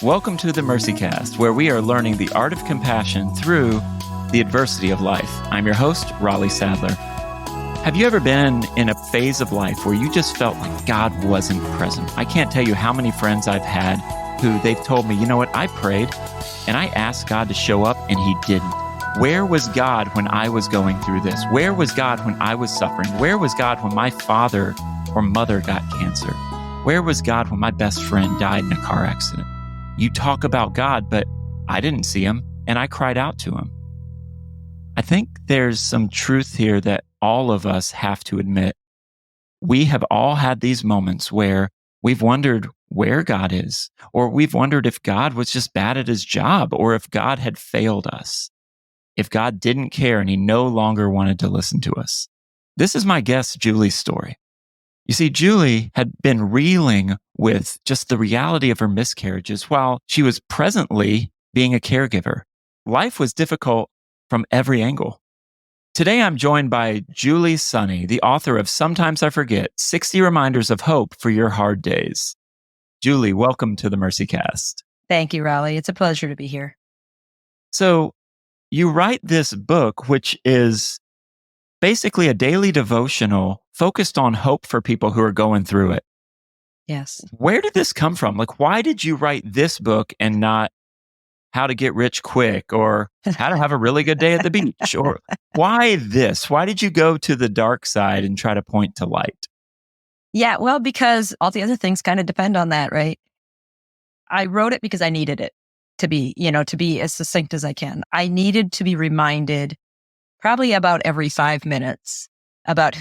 Welcome to the MercyCast, where we are learning the art of compassion through the adversity of life. I'm your host, Raleigh Sadler. Have you ever been in a phase of life where you just felt like God wasn't present? I can't tell you how many friends I've had who they've told me, you know what, I prayed and I asked God to show up and he didn't. Where was God when I was going through this? Where was God when I was suffering? Where was God when my father or mother got cancer? Where was God when my best friend died in a car accident? You talk about God, but I didn't see him and I cried out to him. I think there's some truth here that all of us have to admit. We have all had these moments where we've wondered where God is, or we've wondered if God was just bad at his job, or if God had failed us, if God didn't care and he no longer wanted to listen to us. This is my guest, Julie's story. You see, Julie had been reeling with just the reality of her miscarriages while she was presently being a caregiver. Life was difficult from every angle. Today, I'm joined by Julie Sunne, the author of Sometimes I Forget, 60 Reminders of Hope for Your Hard Days. Julie, welcome to the MercyCast. Thank you, Raleigh. It's a pleasure to be here. So you write this book, which is basically a daily devotional focused on hope for people who are going through it. Yes. Where did this come from? Like, why did you write this book and not How to Get Rich Quick or How to Have a Really Good Day at the Beach? Or why this? Why did you go to the dark side and try to point to light? Yeah, well, because all the other things kind of depend on that, right? I wrote it because I needed it to be as succinct as I can. I needed to be reminded probably about every 5 minutes about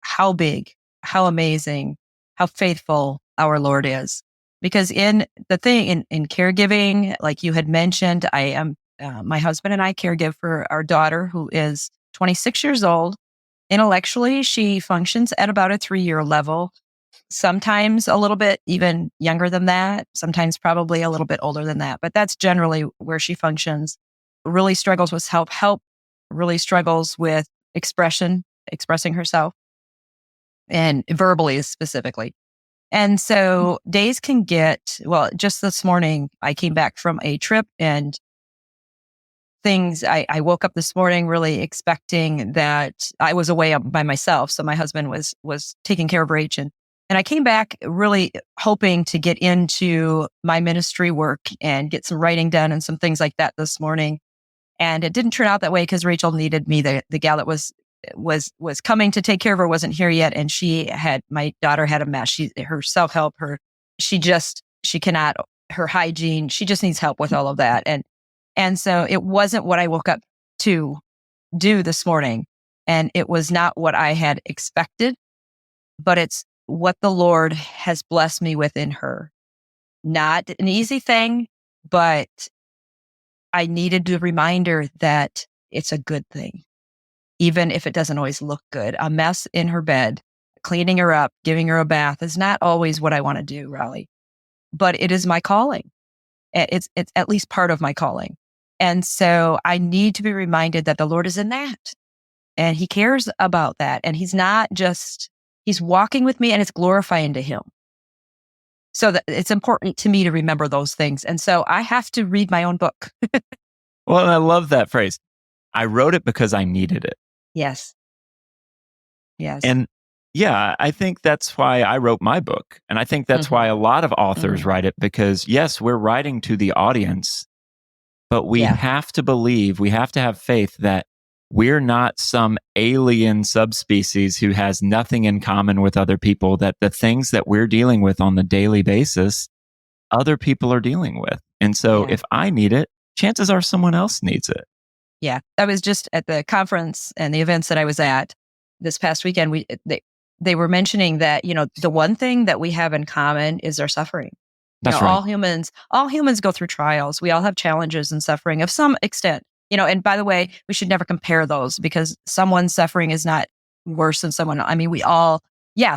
how big, how amazing, how faithful our Lord is. Because in caregiving, like you had mentioned, my husband and I caregive for our daughter who is 26 years old. Intellectually, she functions at about a 3-year level, sometimes a little bit even younger than that, sometimes probably a little bit older than that. But that's generally where she functions. Really struggles with self-help, really struggles with expressing herself, and verbally specifically. And so days can get, well, just this morning, I came back from a trip and I woke up this morning really expecting that I was away by myself. So my husband was taking care of Rach. And I came back really hoping to get into my ministry work and get some writing done and some things like that this morning. And it didn't turn out that way because Rachel needed me. The gal that was coming to take care of her wasn't here yet. And my daughter had a mess. Her self-help, her hygiene, she just needs help with all of that. And so it wasn't what I woke up to do this morning. And it was not what I had expected, but it's what the Lord has blessed me with in her. Not an easy thing, but I needed the reminder that it's a good thing. Even if it doesn't always look good. A mess in her bed, cleaning her up, giving her a bath is not always what I want to do, Raleigh. But it is my calling. It's at least part of my calling. And so I need to be reminded that the Lord is in that. And he cares about that. And he's walking with me and it's glorifying to him. So that it's important to me to remember those things. And so I have to read my own book. Well, I love that phrase. I wrote it because I needed it. Yes. And yeah, I think that's why I wrote my book. And I think that's why a lot of authors write it, because yes, we're writing to the audience, but we have to believe, we have to have faith that we're not some alien subspecies who has nothing in common with other people, that the things that we're dealing with on the daily basis, other people are dealing with. And so if I need it, chances are someone else needs it. Yeah. I was just at the conference and the events that I was at this past weekend. They were mentioning that, the one thing that we have in common is our suffering. That's right. All humans go through trials. We all have challenges and suffering of some extent. And by the way, we should never compare those because someone's suffering is not worse than someone. I mean, we all,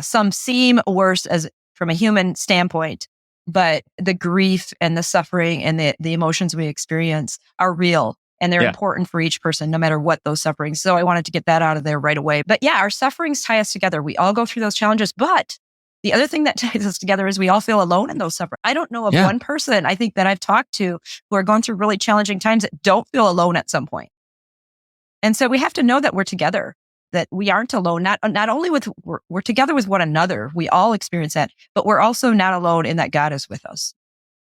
some seem worse from a human standpoint, but the grief and the suffering and the emotions we experience are real and they're important for each person, no matter what those sufferings. So I wanted to get that out of there right away. But our sufferings tie us together. We all go through those challenges, but The other thing that ties us together is we all feel alone in those suffering. I don't know of Yeah. one person I think that I've talked to who are going through really challenging times that don't feel alone at some point. And so we have to know that we're together, that we aren't alone. Not only we're together with one another. We all experience that, but we're also not alone in that God is with us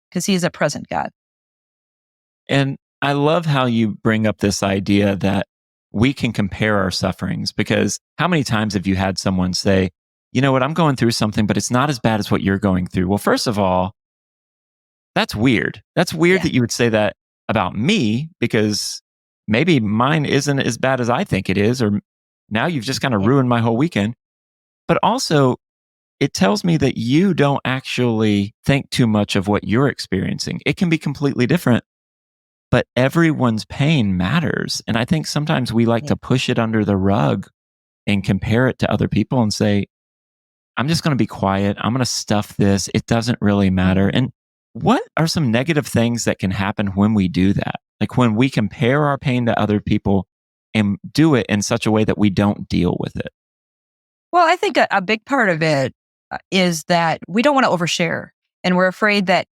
because He is a present God. And I love how you bring up this idea that we can compare our sufferings, because how many times have you had someone say, you know what, I'm going through something, but it's not as bad as what you're going through? Well, first of all, that's weird. That's weird Yeah. that you would say that about me, because maybe mine isn't as bad as I think it is, or now you've just kind of Yeah. ruined my whole weekend. But also, it tells me that you don't actually think too much of what you're experiencing. It can be completely different, but everyone's pain matters. And I think sometimes we like to push it under the rug and compare it to other people and say, I'm just going to be quiet. I'm going to stuff this. It doesn't really matter. And what are some negative things that can happen when we do that? Like when we compare our pain to other people and do it in such a way that we don't deal with it. Well, I think a big part of it is that we don't want to overshare, and we're afraid that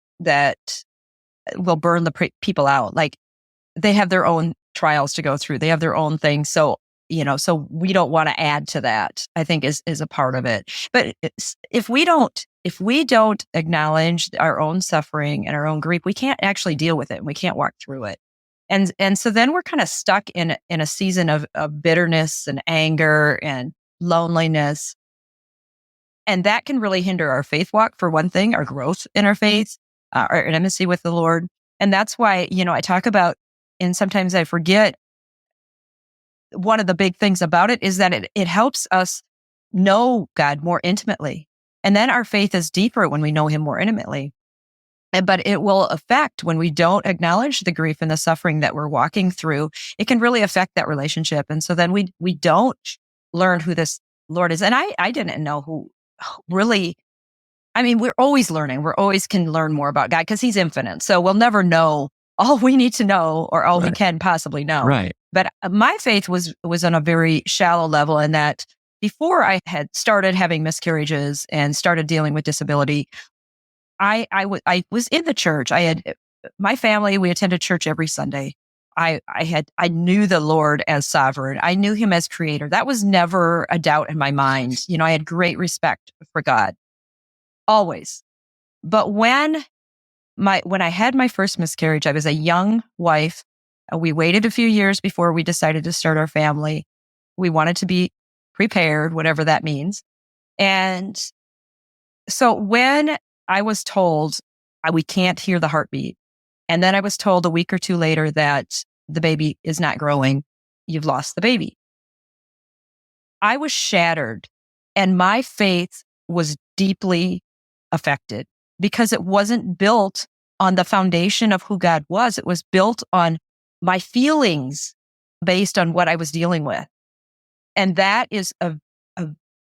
will burn the people out. Like they have their own trials to go through. They have their own things. So, so we don't want to add to that, I think is a part of it. But if we don't acknowledge our own suffering and our own grief, we can't actually deal with it. And we can't walk through it. And so then we're kind of stuck in a season of bitterness and anger and loneliness. And that can really hinder our faith walk, for one thing, our growth in our faith, our intimacy with the Lord. And that's why, I talk about, and sometimes I forget, one of the big things about it is that it helps us know God more intimately. And then our faith is deeper when we know Him more intimately. But it will affect when we don't acknowledge the grief and the suffering that we're walking through. It can really affect that relationship. And so then we don't learn who this Lord is. And I didn't know who really, I mean, we're always learning. We're always can learn more about God because He's infinite. So we'll never know all we need to know or all we can possibly know. Right. But my faith was on a very shallow level, in that before I had started having miscarriages and started dealing with disability, I was in the church. I had my family. We attended church every Sunday. I knew the Lord as sovereign. I knew Him as creator. That was never a doubt in my mind. I had great respect for God, always. But when I had my first miscarriage, I was a young wife. We waited a few years before we decided to start our family. We wanted to be prepared, whatever that means. And so when I was told we can't hear the heartbeat, and then I was told a week or two later that the baby is not growing, you've lost the baby, I was shattered, and my faith was deeply affected because it wasn't built on the foundation of who God was. It was built on my feelings based on what I was dealing with. And that is a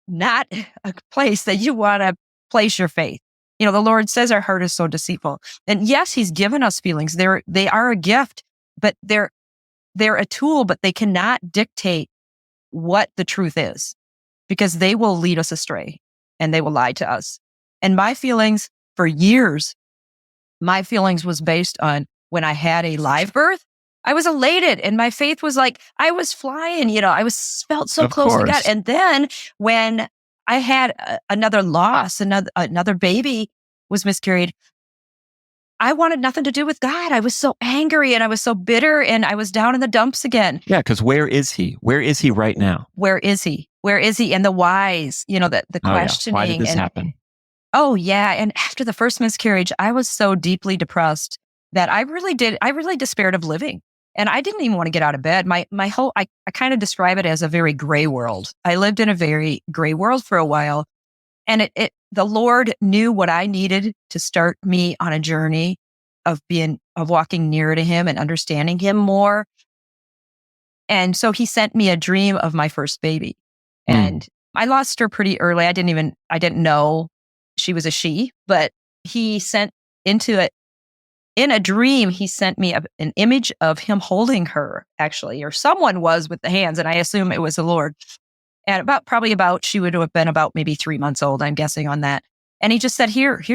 not a place that you want to place your faith. The Lord says our heart is so deceitful. And yes, He's given us feelings. They are a gift, but they're a tool, but they cannot dictate what the truth is, because they will lead us astray and they will lie to us. And my feelings for years, was based on when I had a live birth, I was elated and my faith was like, I was flying, felt so Of close to God. course. And then when I had another loss, another baby was miscarried, I wanted nothing to do with God. I was so angry and I was so bitter and I was down in the dumps again. Yeah, because where is He? Where is He right now? Where is He? Where is He? And the whys, the questioning. Why did this happen? Oh yeah. And after the first miscarriage, I was so deeply depressed that I really despaired of living. And I didn't even want to get out of bed. My whole, I kind of describe it as a very gray world. I lived in a very gray world for a while. And the Lord knew what I needed to start me on a journey of walking nearer to Him and understanding Him more. And so He sent me a dream of my first baby. And I lost her pretty early. I didn't know she was a she, but He sent into it. In a dream, He sent me an image of Him holding her, actually, or someone was with the hands, and I assume it was the Lord. And she would have been about maybe 3 months old, I'm guessing on that. And he just said, here's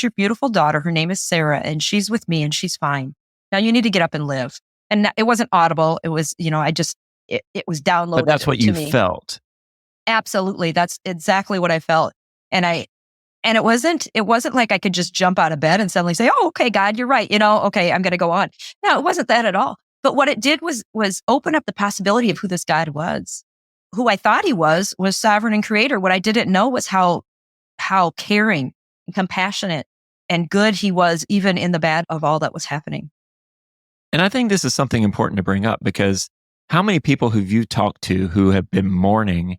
your beautiful daughter. Her name is Sarah, and she's with me, and she's fine. Now you need to get up and live. And it wasn't audible. It was, it was But that's downloaded what to you me. felt. Absolutely. That's exactly what I felt. And it wasn't like I could just jump out of bed and suddenly say, oh, okay, God, you're right. Okay, I'm going to go on. No, it wasn't that at all. But what it did was open up the possibility of who this God was. Who I thought he was sovereign and creator. What I didn't know was how caring and compassionate and good he was, even in the bad of all that was happening. And I think this is something important to bring up, because how many people who you talked to who have been mourning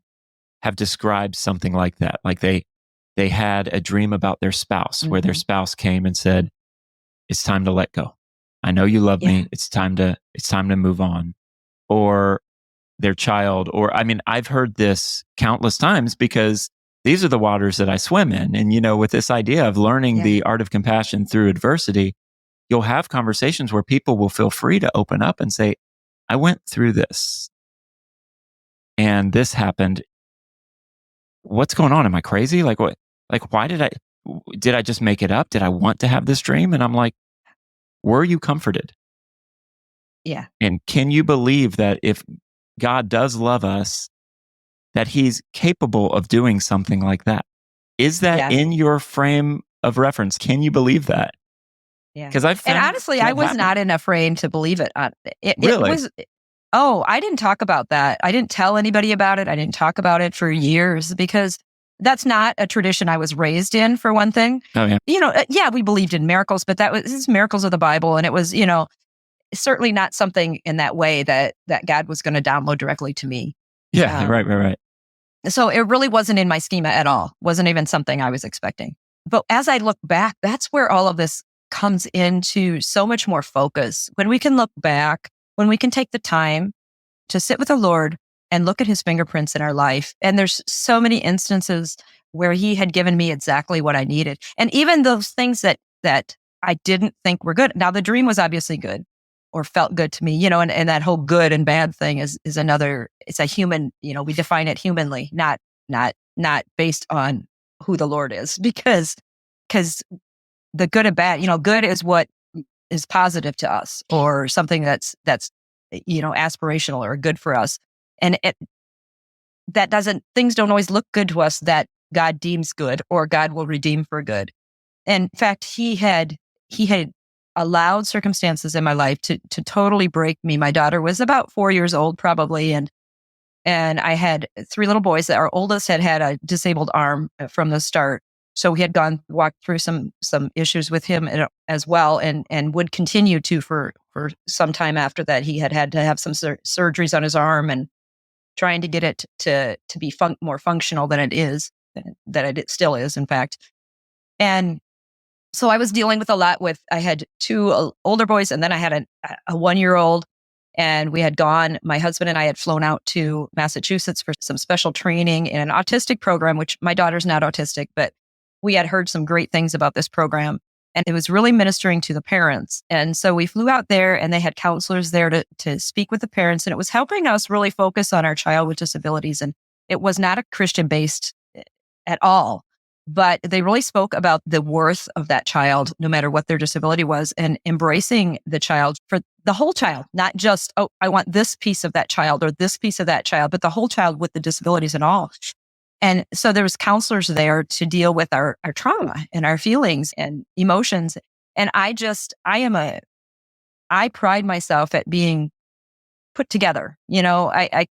have described something like that? Like they had a dream about their spouse, where their spouse came and said, it's time to let go. I know you love me. It's time to move on. Or their child, I've heard this countless times, because these are the waters that I swim in. And, with this idea of learning the art of compassion through adversity, you'll have conversations where people will feel free to open up and say, I went through this and this happened. What's going on? Am I crazy? Like what? Like, why did I just make it up? Did I want to have this dream? And I'm like, were you comforted? Yeah. And can you believe that if God does love us, that he's capable of doing something like that? Is that in your frame of reference? Can you believe that? Yeah. Because and honestly, I was not in a frame to believe it. Really? It was. Oh, I didn't talk about that. I didn't tell anybody about it. I didn't talk about it for years, because that's not a tradition I was raised in, for one thing. Oh, yeah. We believed in miracles, but this is miracles of the Bible. And it was, certainly not something in that way that God was going to download directly to me. Yeah, right. So it really wasn't in my schema at all. Wasn't even something I was expecting. But as I look back, that's where all of this comes into so much more focus. When we can look back, when we can take the time to sit with the Lord and look at his fingerprints in our life. And there's so many instances where he had given me exactly what I needed. And even those things that I didn't think were good. Now, the dream was obviously good, or felt good to me, and that whole good and bad thing is another, it's a human, we define it humanly, not based on who the Lord is, because the good and bad, good is what is positive to us, or something that's aspirational or good for us. And things don't always look good to us that God deems good, or God will redeem for good. And in fact, he had allowed circumstances in my life to totally break me. My daughter was about 4 years old, probably. And I had 3 little boys. Our oldest had a disabled arm from the start. So we had walked through some issues with him as well, and would continue to for some time after that. He had to have some surgeries on his arm, and trying to get it to be more functional than it still is, in fact. And so I was dealing with a lot I had 2 older boys, and then I had a 1-year-old, and my husband and I had flown out to Massachusetts for some special training in an autistic program, which my daughter's not autistic, but we had heard some great things about this program, and it was really ministering to the parents. And so we flew out there, and they had counselors there to speak with the parents, and it was helping us really focus on our child with disabilities. And it was not a Christian-based at all, but they really spoke about the worth of that child, no matter what their disability was, and embracing the child for the whole child, not just, oh, I want this piece of that child or this piece of that child, but the whole child with the disabilities and all. And so there was counselors there to deal with our trauma and our feelings and emotions. And I pride myself at being put together. My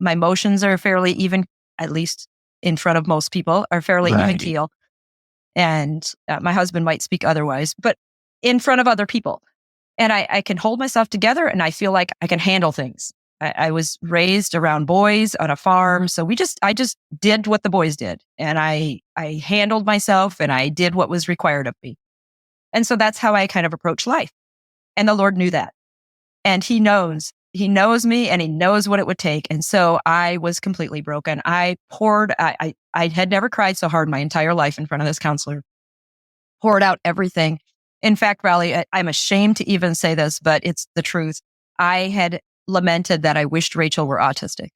emotions are fairly even, at least in front of most people, are fairly even keel. And my husband might speak otherwise, but in front of other people. And I can hold myself together, and I feel like I can handle things. I was raised around boys on a farm. So I just did what the boys did. And I handled myself, and I did what was required of me. And so that's how I kind of approach life. And the Lord knew that. And he knows me, and he knows what it would take. And so I was completely broken. I had never cried so hard my entire life in front of this counselor. Poured out everything. In fact, Riley, I'm ashamed to even say this, but it's the truth. I had lamented that I wished Rachel were autistic.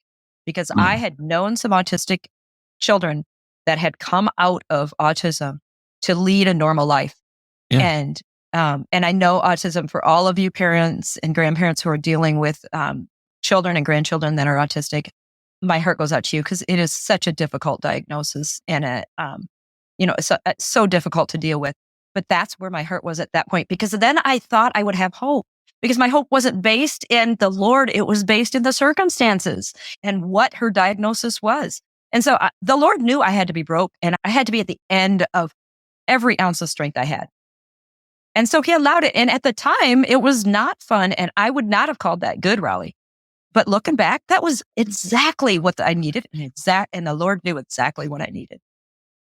because I Mm. had known some autistic children that had come out of autism to lead a normal life. Yeah. And I know autism for all of you parents and grandparents who are dealing with children and grandchildren that are autistic. My heart goes out to you because it is such a difficult diagnosis and it's so difficult to deal with. But that's where my heart was at that point, because then I thought I would have hope, because my hope wasn't based in the Lord. It was based in the circumstances and what her diagnosis was. And so the Lord knew I had to be broke and I had to be at the end of every ounce of strength I had. And so he allowed it. And at the time, it was not fun. And I would not have called that good, Raleigh. But looking back, that was exactly what I needed. And the Lord knew exactly what I needed.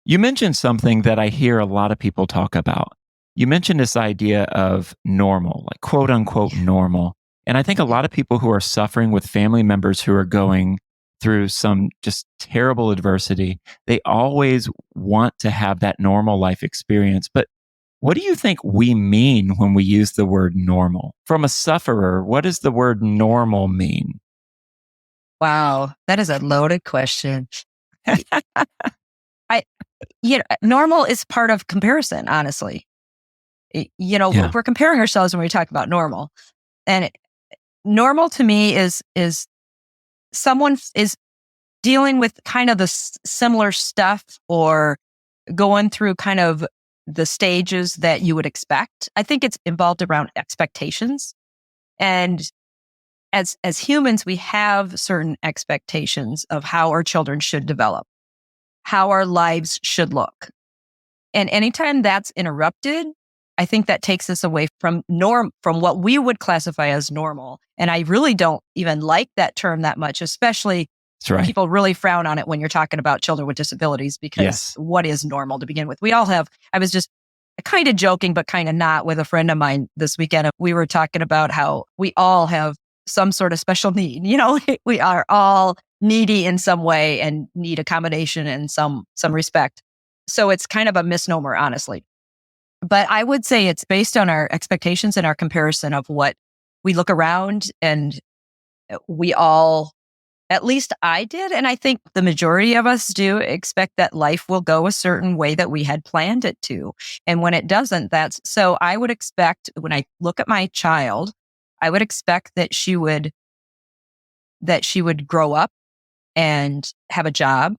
You mentioned something that I hear a lot of people talk about. You mentioned this idea of normal, like quote unquote normal. And I think a lot of people who are suffering with family members who are going through some just terrible adversity, they always want to have that normal life experience. But what do you think we mean when we use the word normal? From a sufferer, what does the word normal mean? Wow, that is a loaded question. I, normal is part of comparison, honestly. Yeah. We're comparing ourselves when we talk about normal. And normal to me is someone is dealing with kind of the similar stuff or going through kind of the stages that you would expect. I think it's involved around expectations. And as humans, we have certain expectations of how our children should develop, how our lives should look. And anytime that's interrupted, I think that takes us away from from what we would classify as normal. And I really don't even like that term that much, especially That's right. people really frown on it when you're talking about children with disabilities, because Yes. what is normal to begin with? We all have, I was just kind of joking, but kind of not, with a friend of mine this weekend. We were talking about how we all have some sort of special need. We are all needy in some way and need accommodation in some respect. So it's kind of a misnomer, honestly. But I would say it's based on our expectations and our comparison of what we look around, and we all, at least I did, and I think the majority of us do, expect that life will go a certain way that we had planned it to. And when it doesn't, so I would expect, when I look at my child, I would expect that she would grow up and have a job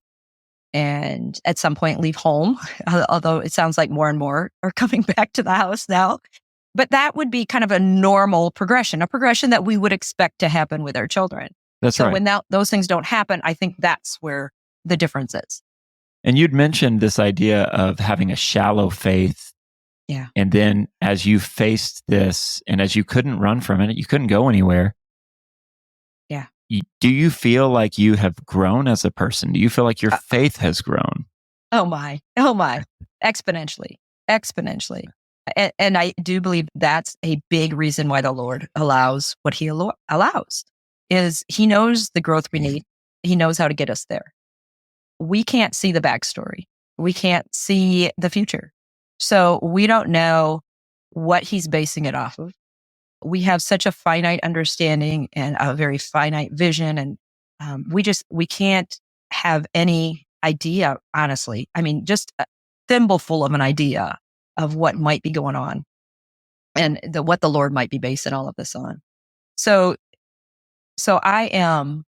and at some point leave home, although it sounds like more and more are coming back to the house now. But that would be kind of a normal progression, a progression that we would expect to happen with our children. That's So right. when those things don't happen, I think that's where the difference is. And you'd mentioned this idea of having a shallow faith. Yeah. And then as you faced this and as you couldn't run from it, you couldn't go anywhere. Yeah. Do you feel like you have grown as a person? Do you feel like your faith has grown? Oh my. Exponentially. And I do believe that's a big reason why the Lord allows what he allows, is he knows the growth we need. He knows how to get us there. We can't see the backstory. We can't see the future. So we don't know what he's basing it off of. We have such a finite understanding and a very finite vision. And we can't have any idea, honestly. I mean, just a thimbleful of an idea of what might be going on and what the Lord might be basing all of this on. So I am,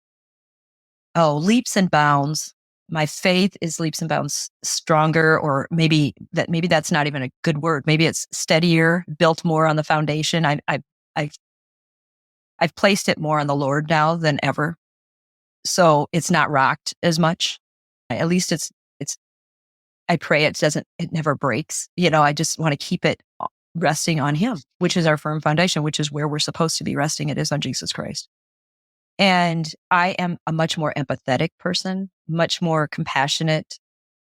leaps and bounds. My faith is leaps and bounds stronger, or maybe that's not even a good word. Maybe it's steadier, built more on the foundation. I've placed it more on the Lord now than ever. So it's not rocked as much. At least I pray it never breaks. I just want to keep it resting on him, which is our firm foundation, which is where we're supposed to be resting. It is on Jesus Christ. And I am a much more empathetic person, much more compassionate.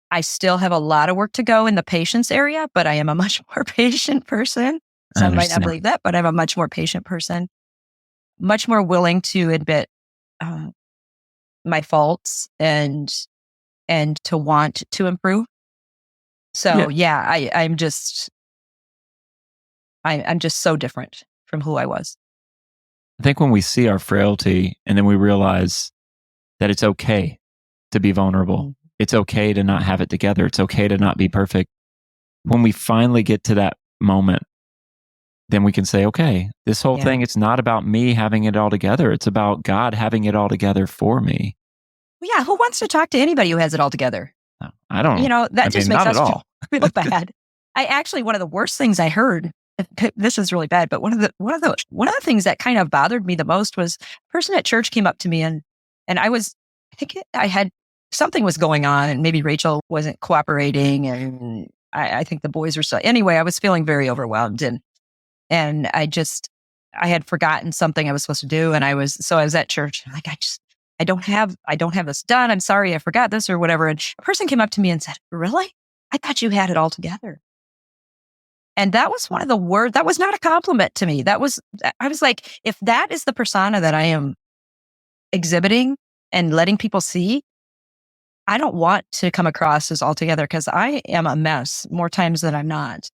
I still have a lot of work to go in the patience area, but I am a much more patient person. I Some might not understand. believe that, but I'm a much more patient person, much more willing to admit my faults and to want to improve. So I'm just so different from who I was. I think when we see our frailty and then we realize that it's okay to be vulnerable. Mm. It's okay to not have it together. It's okay to not be perfect. When we finally get to that moment, then we can say, okay, this whole Yeah. thing, it's not about me having it all together. It's about God having it all together for me. Well, yeah, who wants to talk to anybody who has it all together? No, I don't. That just makes not at us all. feel bad. I actually, one of the worst things I heard, this is really bad, but one of the things that kind of bothered me the most was a person at church came up to me and I think I had something was going on and maybe Rachel wasn't cooperating and I think the boys were so, anyway, I was feeling very overwhelmed and I had forgotten something I was supposed to do. And I was at church. I'm like, I don't have this done. I'm sorry. I forgot this or whatever. And a person came up to me and said, really? I thought you had it all together. And that was one of the words, that was not a compliment to me. I was like, if that is the persona that I am exhibiting and letting people see, I don't want to come across as all together because I am a mess more times than I'm not.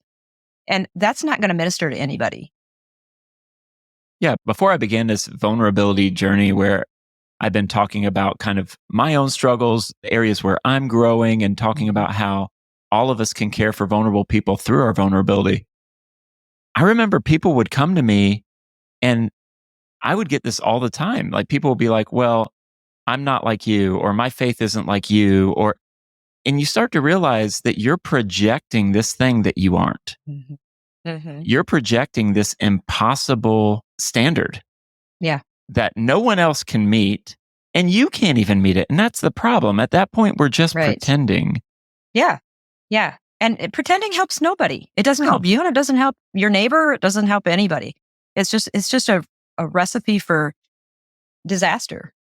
And that's not going to minister to anybody. Yeah. Before I began this vulnerability journey where I've been talking about kind of my own struggles, the areas where I'm growing and talking about how all of us can care for vulnerable people through our vulnerability. I remember people would come to me and I would get this all the time. Like people would be like, well, I'm not like you, or my faith isn't like you, and you start to realize that you're projecting this thing that you aren't. Mm-hmm. Mm-hmm. You're projecting this impossible standard. Yeah. That no one else can meet and you can't even meet it. And that's the problem. At that point, we're just pretending. Yeah. Yeah. And pretending helps nobody. It doesn't help you and it doesn't help your neighbor. It doesn't help anybody. It's just a recipe for disaster,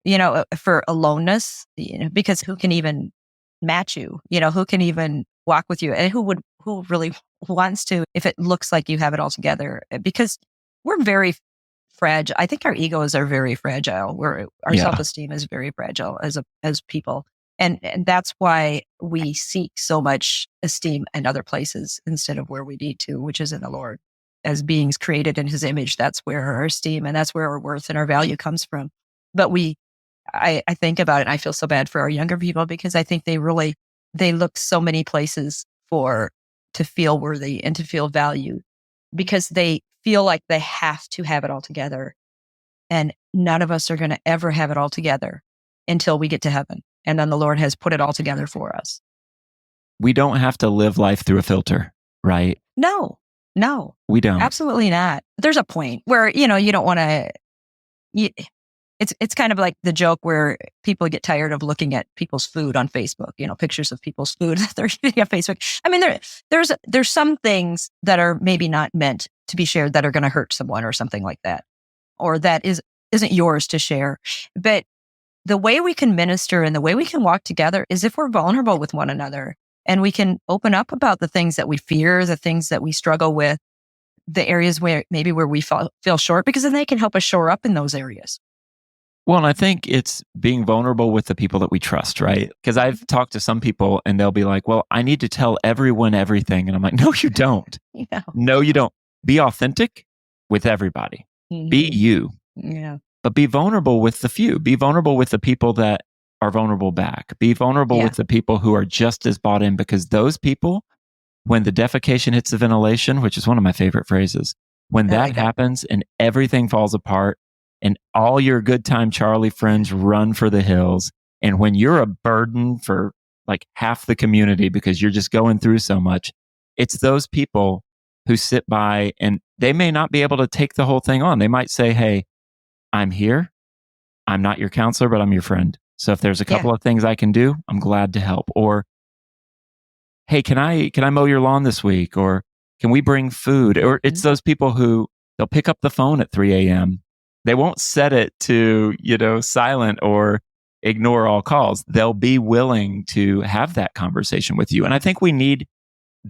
for aloneness, because who can even match you? Who can even walk with you? And who really wants to if it looks like you have it all together? Because we're very fragile. I think our egos are very fragile. Our self-esteem is very fragile as people. And that's why we seek so much esteem in other places instead of where we need to, which is in the Lord. As beings created in his image, that's where our esteem and that's where our worth and our value comes from. But I think about it and I feel so bad for our younger people because I think they look so many places to feel worthy and to feel valued because they feel like they have to have it all together. And none of us are going to ever have it all together until we get to heaven. And then the Lord has put it all together for us. We don't have to live life through a filter, right? No, we don't. Absolutely not. There's a point where, you don't want to, it's kind of like the joke where people get tired of looking at people's food on Facebook, pictures of people's food that they're eating on Facebook. I mean, there's some things that are maybe not meant to be shared that are going to hurt someone or something like that, or that isn't yours to share. But the way we can minister and the way we can walk together is if we're vulnerable with one another and we can open up about the things that we fear, the things that we struggle with, the areas where we feel short, because then they can help us shore up in those areas. Well, and I think it's being vulnerable with the people that we trust, right? Because I've talked to some people and they'll be like, well, I need to tell everyone everything. And I'm like, no, you don't. No, you don't. Be authentic with everybody. Mm-hmm. Be you. Yeah. But be vulnerable with the few. Be vulnerable with the people that are vulnerable back. Be vulnerable with the people who are just as bought in, because those people, when the defecation hits the ventilation, which is one of my favorite phrases, when that happens and everything falls apart and all your good time Charlie friends run for the hills, and when you're a burden for like half the community because you're just going through so much, it's those people who sit by and they may not be able to take the whole thing on. They might say, hey, I'm here. I'm not your counselor, but I'm your friend. So if there's a couple of things I can do, I'm glad to help. Or, hey, can I mow your lawn this week? Or can we bring food? Or it's those people who they'll pick up the phone at 3 a.m. They won't set it to, silent or ignore all calls. They'll be willing to have that conversation with you. And I think we need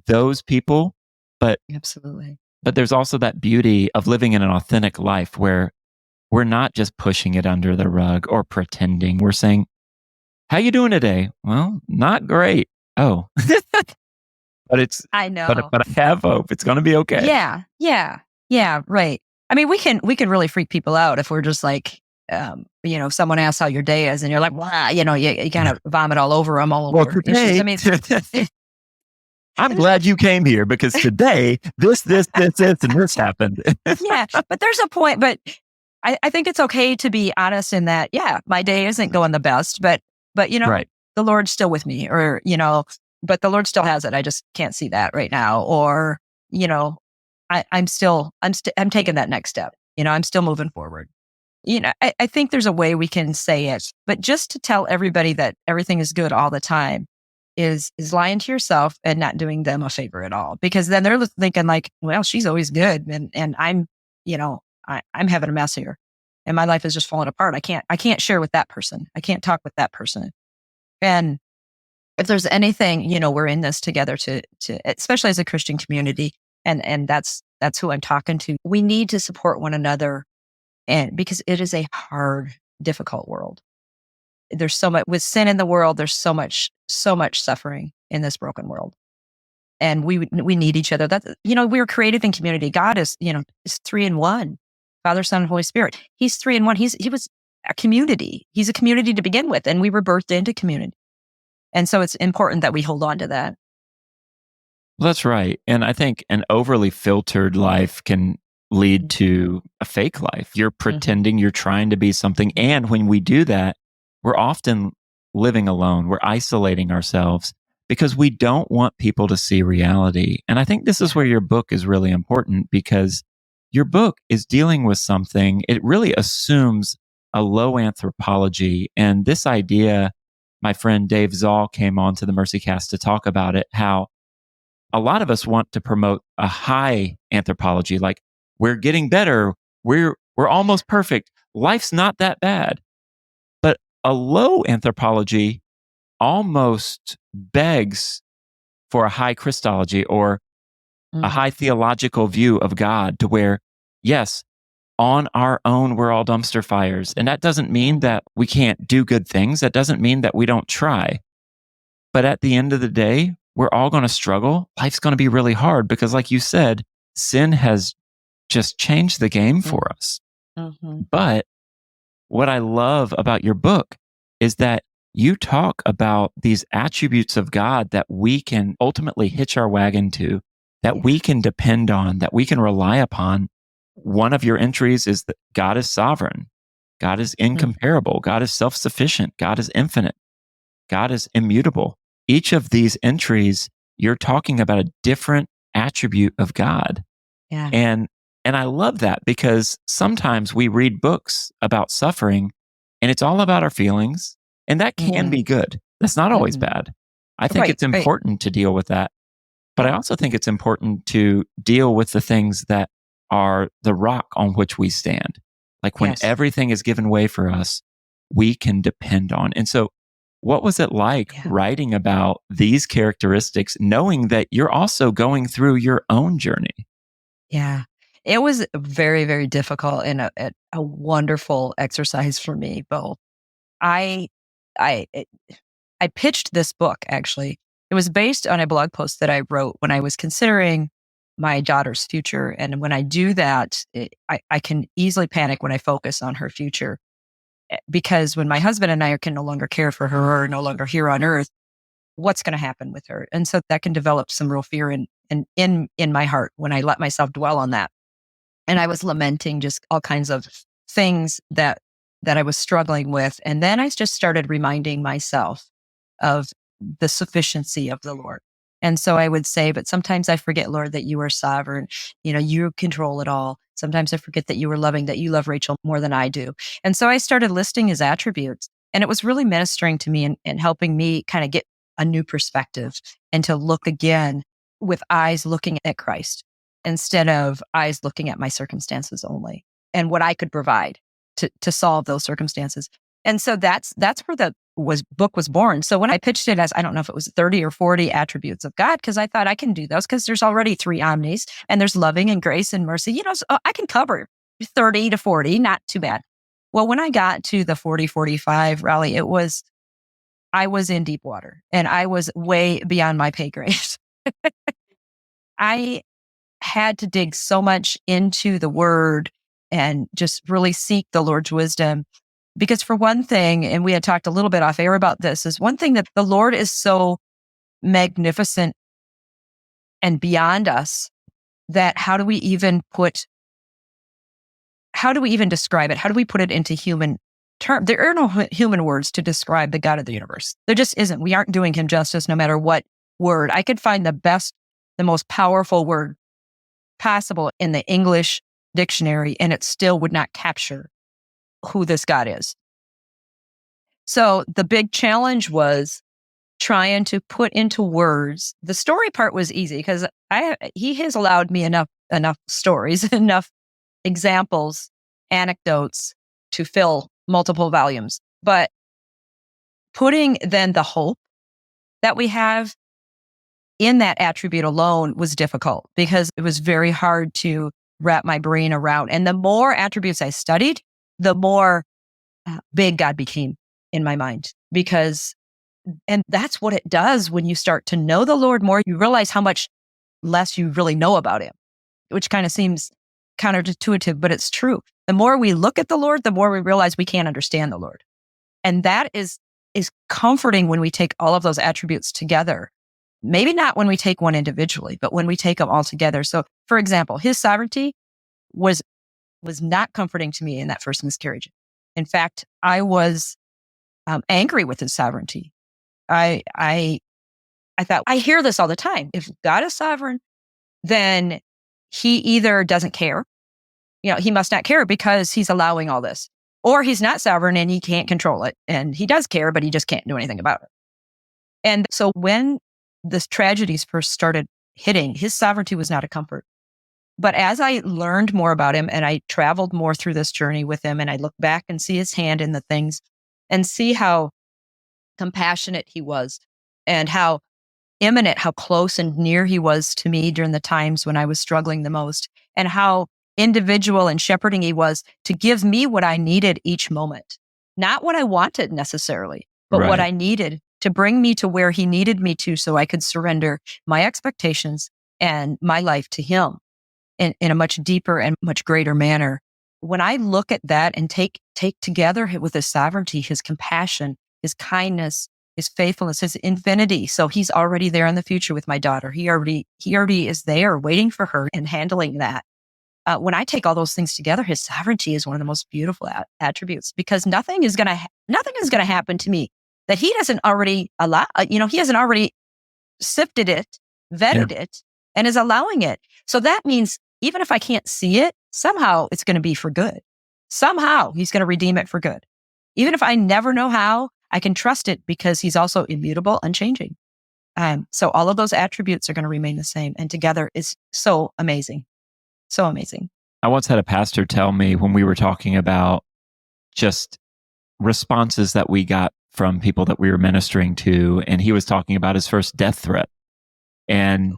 those people, but absolutely. But there's also that beauty of living in an authentic life where we're not just pushing it under the rug or pretending. We're saying, how you doing today? Well, not great. Oh, but I know, but I have hope. It's going to be okay. Yeah. Right. I mean, we can really freak people out if we're just like, someone asks how your day is and you're like, wow, you kind of vomit all over them, all Well, over issues. today, I mean, I'm glad you came here because today, this, and this happened. yeah, but there's a point, but I think it's okay to be honest in that, yeah, my day isn't going the best, but Right. the Lord's still with me, or, but the Lord still has it. I just can't see that right now. Or, I'm taking that next step. I'm still moving forward. I think there's a way we can say it, but just to tell everybody that everything is good all the time is lying to yourself and not doing them a favor at all. Because then they're thinking like, well, she's always good, and I'm, I'm having a mess here, and my life is just falling apart. I can't share with that person. I can't talk with that person. And if there's anything, we're in this together to especially as a Christian community, and that's who I'm talking to. We need to support one another, and because it is a hard, difficult world. There's so much with sin in the world. There's so much suffering in this broken world, and we need each other. That we were created in community. God is three in one, Father, Son, and Holy Spirit. He's three in one. He was a community. He's a community to begin with, and we were birthed into community. And so it's important that we hold on to that. Well, that's right. And I think an overly filtered life can lead to a fake life. You're pretending you're trying to be something. And when we do that, we're often living alone. We're isolating ourselves because we don't want people to see reality. And I think this is where your book is really important, because your book is dealing with something. It really assumes a low anthropology. And this idea, my friend Dave Zoll came on to the Mercy Cast to talk about it, how a lot of us want to promote a high anthropology, like we're getting better, we're almost perfect, life's not that bad. But a low anthropology almost begs for a high Christology, or a high theological view of God, to where, yes, on our own, we're all dumpster fires. And that doesn't mean that we can't do good things. That doesn't mean that we don't try. But at the end of the day, we're all going to struggle. Life's going to be really hard because, like you said, sin has just changed the game for us. But what I love about your book is that you talk about these attributes of God that we can ultimately hitch our wagon to, that we can depend on, that we can rely upon. One of your entries is that God is sovereign, God is incomparable, God is self-sufficient, God is infinite, God is immutable. Each of these entries, you're talking about a different attribute of God. Yeah. And I love that, because sometimes we read books about suffering and it's all about our feelings, and that can be good. That's not always bad. I think it's important to deal with that. But I also think it's important to deal with the things that are the rock on which we stand. Like when everything is given way for us, we can depend on. And so what was it like writing about these characteristics, knowing that you're also going through your own journey? Yeah. It was very, very difficult and a wonderful exercise for me, both. I I I pitched this book, actually. It was based on a blog post that I wrote when I was considering my daughter's future. And when I do that, I can easily panic when I focus on her future. Because when my husband and I can no longer care for her, or no longer here on earth, what's going to happen with her? And so that can develop some real fear in my heart when I let myself dwell on that. And I was lamenting just all kinds of things that I was struggling with. And then I just started reminding myself of the sufficiency of the Lord. And so I would say, but sometimes I forget, Lord, that you are sovereign. You control it all. Sometimes I forget that you are loving, that you love Rachel more than I do. And so I started listing his attributes, and it was really ministering to me and helping me kind of get a new perspective and to look again with eyes looking at Christ instead of eyes looking at my circumstances only and what I could provide to solve those circumstances. And so that's where the book was born. So when I pitched it as, I don't know if it was 30 or 40 attributes of God, because I thought I can do those, because there's already 3 omnis, and there's loving and grace and mercy. So I can cover 30 to 40, not too bad. Well, when I got to the 40, 45, Raleigh, I was in deep water, and I was way beyond my pay grade. I had to dig so much into the word and just really seek the Lord's wisdom. Because for one thing, and we had talked a little bit off air about this, is one thing that the Lord is so magnificent and beyond us that how do we even describe it? How do we put it into human terms? There are no human words to describe the God of the universe. There just isn't. We aren't doing him justice no matter what word. I could find the most powerful word possible in the English dictionary, and it still would not capture who this God is. So the big challenge was trying to put into words. The story part was easy because he has allowed me enough stories, enough examples, anecdotes to fill multiple volumes. But putting then the hope that we have in that attribute alone was difficult because it was very hard to wrap my brain around. And the more attributes I studied, the more big God became in my mind. And that's what it does when you start to know the Lord more, you realize how much less you really know about him, which kind of seems counterintuitive, but it's true. The more we look at the Lord, the more we realize we can't understand the Lord. And that is comforting when we take all of those attributes together. Maybe not when we take one individually, but when we take them all together. So, for example, his sovereignty was not comforting to me in that first miscarriage. In fact, I was angry with his sovereignty. I thought, I hear this all the time. If God is sovereign, then he either doesn't care, he must not care because he's allowing all this, or he's not sovereign and he can't control it. And he does care, but he just can't do anything about it. And so when the tragedies first started hitting, his sovereignty was not a comfort. But as I learned more about him and I traveled more through this journey with him, and I look back and see his hand in the things and see how compassionate he was and how imminent, how close and near he was to me during the times when I was struggling the most, and how individual and shepherding he was to give me what I needed each moment. Not what I wanted necessarily, but what I needed to bring me to where he needed me to so I could surrender my expectations and my life to him in a much deeper and much greater manner. When I look at that and take together with his sovereignty, his compassion, his kindness, his faithfulness, his infinity. So he's already there in the future with my daughter. He already is there waiting for her and handling that. When I take all those things together, his sovereignty is one of the most beautiful attributes, because nothing is going to happen to me that he doesn't already allow. He hasn't already sifted it, vetted it, and is allowing it. So that means even if I can't see it, somehow it's going to be for good. Somehow he's going to redeem it for good. Even if I never know how, I can trust it because he's also immutable, unchanging. So all of those attributes are going to remain the same, and together is so amazing. So amazing. I once had a pastor tell me when we were talking about just responses that we got from people that we were ministering to, and he was talking about his first death threat. And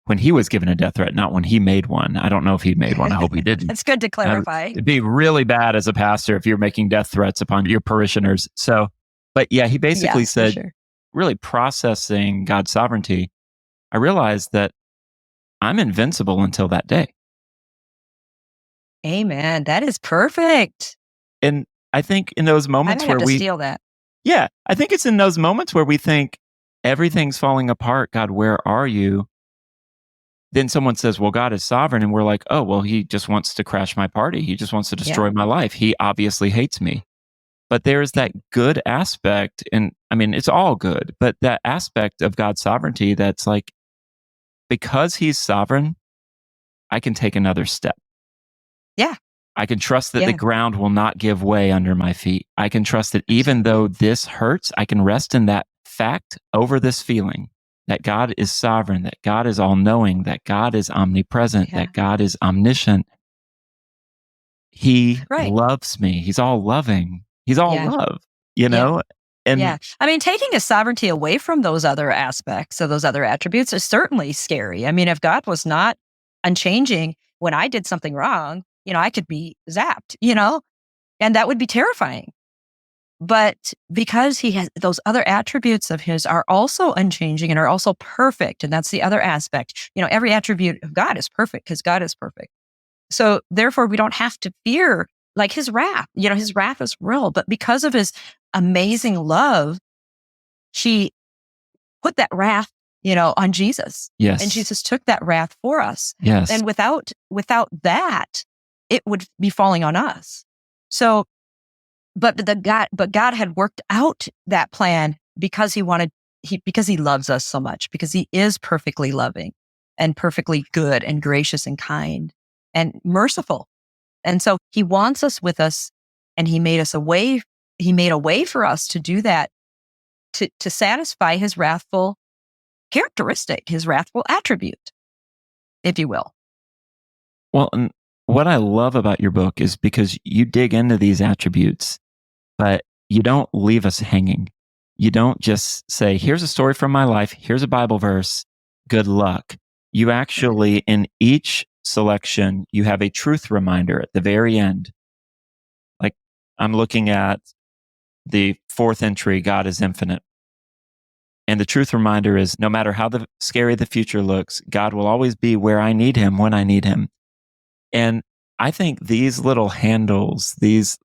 when he was given a death threat, not when he made one. I don't know if he made one. I hope he didn't. It's good to clarify. It'd be really bad as a pastor if you're making death threats upon your parishioners. So, but yeah, he basically said, really processing God's sovereignty, I realized that I'm invincible until that day. Amen. That is perfect. And I think in those moments where we steal that. Yeah, I think it's in those moments where we think everything's falling apart. God, where are you? Then someone says, well, God is sovereign. And we're like, oh, well, he just wants to crash my party. He just wants to destroy my life. He obviously hates me. But there's that good aspect. And I mean, it's all good, but that aspect of God's sovereignty that's like, because he's sovereign, I can take another step. Yeah. I can trust that the ground will not give way under my feet. I can trust that even though this hurts, I can rest in that fact over this feeling that God is sovereign, that God is all-knowing, that God is omnipresent, that God is omniscient. He loves me. He's all loving. He's all love, you know? And I mean, taking his sovereignty away from those other aspects of those other attributes is certainly scary. I mean, if God was not unchanging when I did something wrong, I could be zapped, and that would be terrifying. But because he has those other attributes of his are also unchanging and are also perfect. And that's the other aspect. Every attribute of God is perfect because God is perfect. So therefore, we don't have to fear like his wrath. His wrath is real, but because of his amazing love, she put that wrath, on Jesus. Yes. And Jesus took that wrath for us. Yes. And without that, it would be falling on us. So, but God had worked out that plan because because he loves us so much, because he is perfectly loving and perfectly good and gracious and kind and merciful. And so he wants us with us, and he made a way for us to do that, to satisfy his wrathful characteristic, his wrathful attribute, if you will. Well, and what I love about your book is because you dig into these attributes, but you don't leave us hanging. You don't just say, here's a story from my life, here's a Bible verse, good luck. You actually, in each selection, you have a truth reminder at the very end. Like, I'm looking at the fourth entry, God is infinite. And the truth reminder is, no matter how scary the future looks, God will always be where I need him when I need him. And I think these little handles, these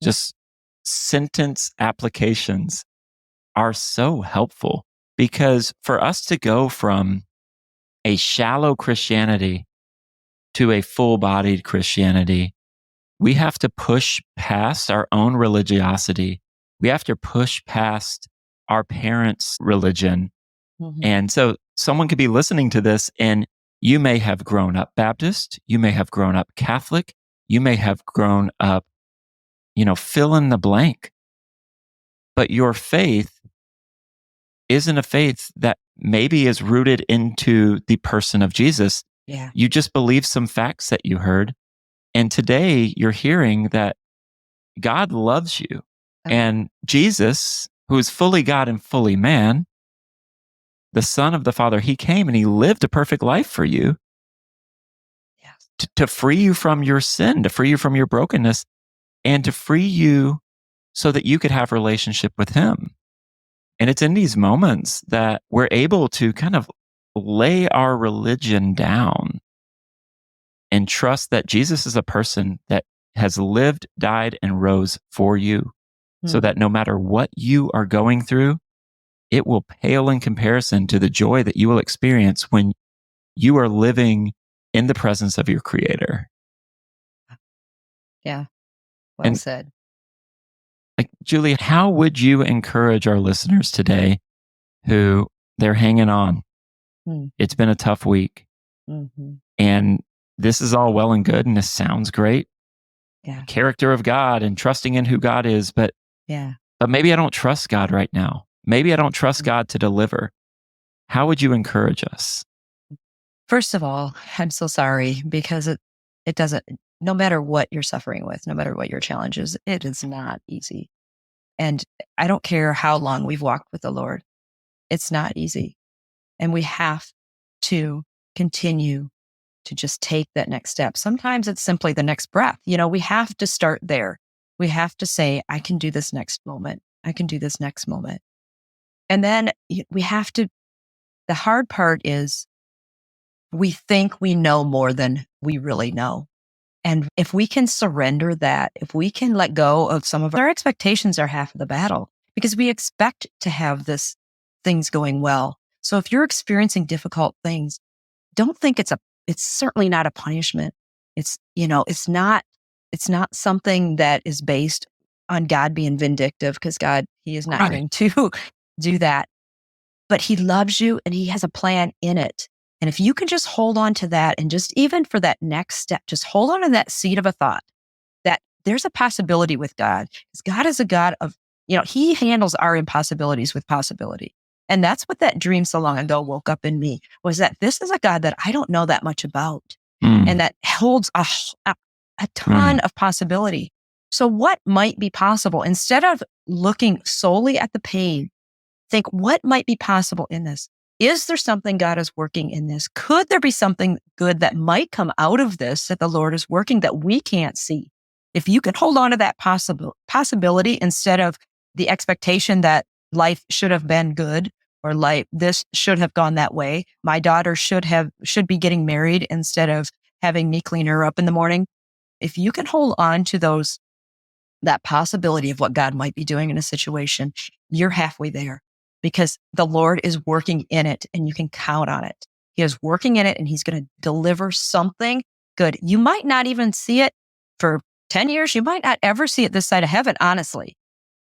just sentence applications are so helpful, because for us to go from a shallow Christianity to a full-bodied Christianity, we have to push past our own religiosity. We have to push past our parents' religion. Mm-hmm. And so someone could be listening to this, and you may have grown up Baptist, you may have grown up Catholic, you may have grown up, fill in the blank. But your faith isn't a faith that maybe is rooted into the person of Jesus. Yeah. You just believe some facts that you heard. And today you're hearing that God loves you. Okay. And Jesus, who is fully God and fully man, the Son of the Father, he came and he lived a perfect life for you. Yes. To free you from your sin, to free you from your brokenness, and to free you so that you could have relationship with him. And it's in these moments that we're able to kind of lay our religion down and trust that Jesus is a person that has lived, died, and rose for you, so that no matter what you are going through, it will pale in comparison to the joy that you will experience when you are living in the presence of your Creator. Yeah, well said. Like, Julie, how would you encourage our listeners today who they're hanging on? It's been a tough week. Mm-hmm. And this is all well and good, and this sounds great. Yeah. Character of God and trusting in who God is, but maybe I don't trust God right now. Maybe I don't trust God to deliver. How would you encourage us? First of all, I'm so sorry, because it doesn't, no matter what you're suffering with, no matter what your challenge is, it is not easy. And I don't care how long we've walked with the Lord. It's not easy. And we have to continue to just take that next step. Sometimes it's simply the next breath. We have to start there. We have to say, I can do this next moment. I can do this next moment. And then we have to, the hard part is we think we know more than we really know. And if we can surrender that, if we can let go of some of our expectations, are half of the battle, because we expect to have things going well. So if you're experiencing difficult things, don't think it's certainly not a punishment. It's not something that is based on God being vindictive, because God, he is not going to do that. But he loves you, and he has a plan in it. And if you can just hold on to that, and just even for that next step, just hold on to that seed of a thought that there's a possibility with God. Because God is a God of, he handles our impossibilities with possibility. And that's what that dream so long ago woke up in me, was that this is a God that I don't know that much about, and that holds a ton of possibility. So what might be possible? Instead of looking solely at the pain, think, what might be possible in this? Is there something God is working in this? Could there be something good that might come out of this that the Lord is working that we can't see? If you can hold on to that possibility instead of the expectation that life should have been good, or this should have gone that way. My daughter should be getting married instead of having me clean her up in the morning. If you can hold on to that possibility of what God might be doing in a situation, you're halfway there because the Lord is working in it and you can count on it. He is working in it and he's going to deliver something good. You might not even see it for 10 years. You might not ever see it this side of heaven, honestly,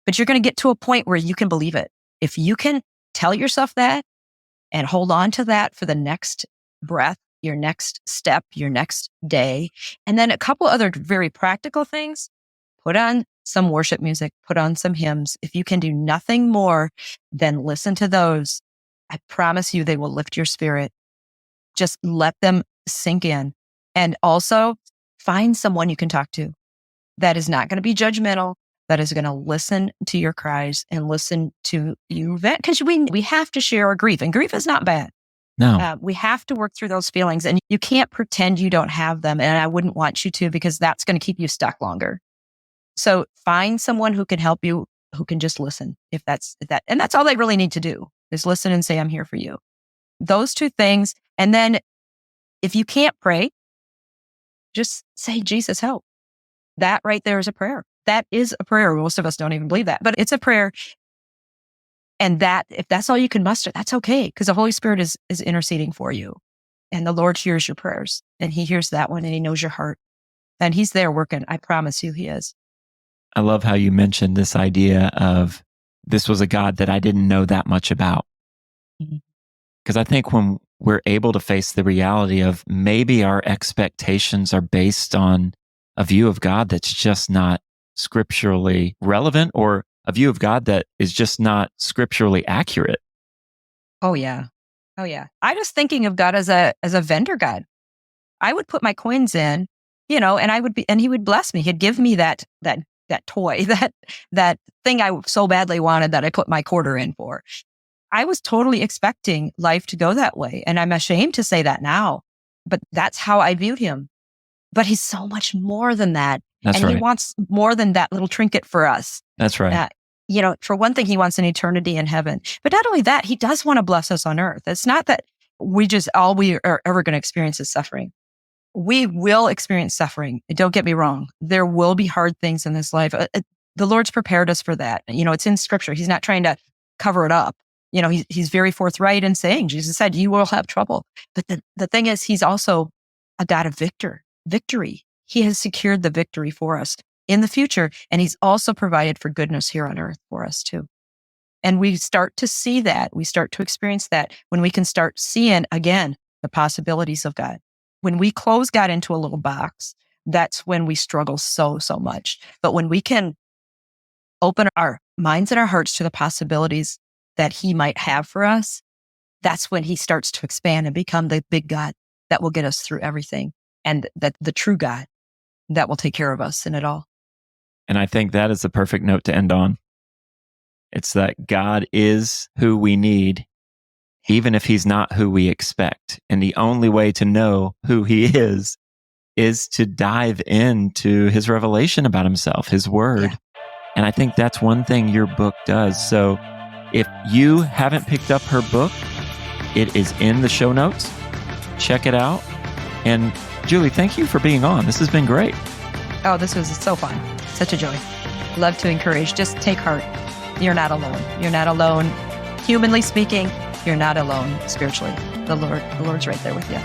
but you're going to get to a point where you can believe it. If you can tell yourself that and hold on to that for the next breath, your next step, your next day. And then a couple other very practical things. Put on some worship music, put on some hymns. If you can do nothing more than listen to those, I promise you they will lift your spirit. Just let them sink in. And also find someone you can talk to that is not going to be judgmental, that is going to listen to your cries and listen to you vent. Because we have to share our grief, and grief is not bad. No. We have to work through those feelings, and you can't pretend you don't have them. And I wouldn't want you to, because that's going to keep you stuck longer. So find someone who can help you, who can just listen. If that's that, and that's all they really need to do is listen and say, "I'm here for you." Those two things. And then if you can't pray, just say, "Jesus, help." That right there is a prayer. That is a prayer. Most of us don't even believe that, but it's a prayer. And that, if that's all you can muster, that's okay, because the Holy Spirit is interceding for you. And the Lord hears your prayers, and he hears that one, and he knows your heart. And he's there working. I promise you he is. I love how you mentioned this idea of this was a God that I didn't know that much about. Because I think when we're able to face the reality of maybe our expectations are based on a view of God that's just not scripturally relevant, or a view of God that is just not scripturally accurate. Oh yeah. Oh yeah. I was thinking of God as a vendor God. I would put my coins in, and he would bless me. He'd give me that toy, that thing I so badly wanted that I put my quarter in for. I was totally expecting life to go that way. And I'm ashamed to say that now, but that's how I viewed him. But he's so much more than that. That's and right. He wants more than that little trinket for us. That's right. For one thing, he wants an eternity in heaven. But not only that, he does want to bless us on earth. It's not that all we are ever going to experience is suffering. We will experience suffering. Don't get me wrong. There will be hard things in this life. The Lord's prepared us for that. It's in scripture. He's not trying to cover it up. He's very forthright in saying, Jesus said, you will have trouble. But the thing is, he's also a God of victory. He has secured the victory for us in the future. And he's also provided for goodness here on earth for us too. And we start to see that. We start to experience that when we can start seeing again the possibilities of God. When we close God into a little box, that's when we struggle so much. But when we can open our minds and our hearts to the possibilities that he might have for us, that's when he starts to expand and become the big God that will get us through everything, and that the true God that will take care of us in it all. And I think that is the perfect note to end on. It's that God is who we need, even if he's not who we expect. And the only way to know who he is to dive into his revelation about himself, his word. Yeah. And I think that's one thing your book does. So if you haven't picked up her book, it is in the show notes. Check it out. And Julie, thank you for being on. This has been great. Oh, this was so fun. Such a joy. Love to encourage. Just take heart. You're not alone. You're not alone. Humanly speaking, you're not alone spiritually. The Lord's right there with you.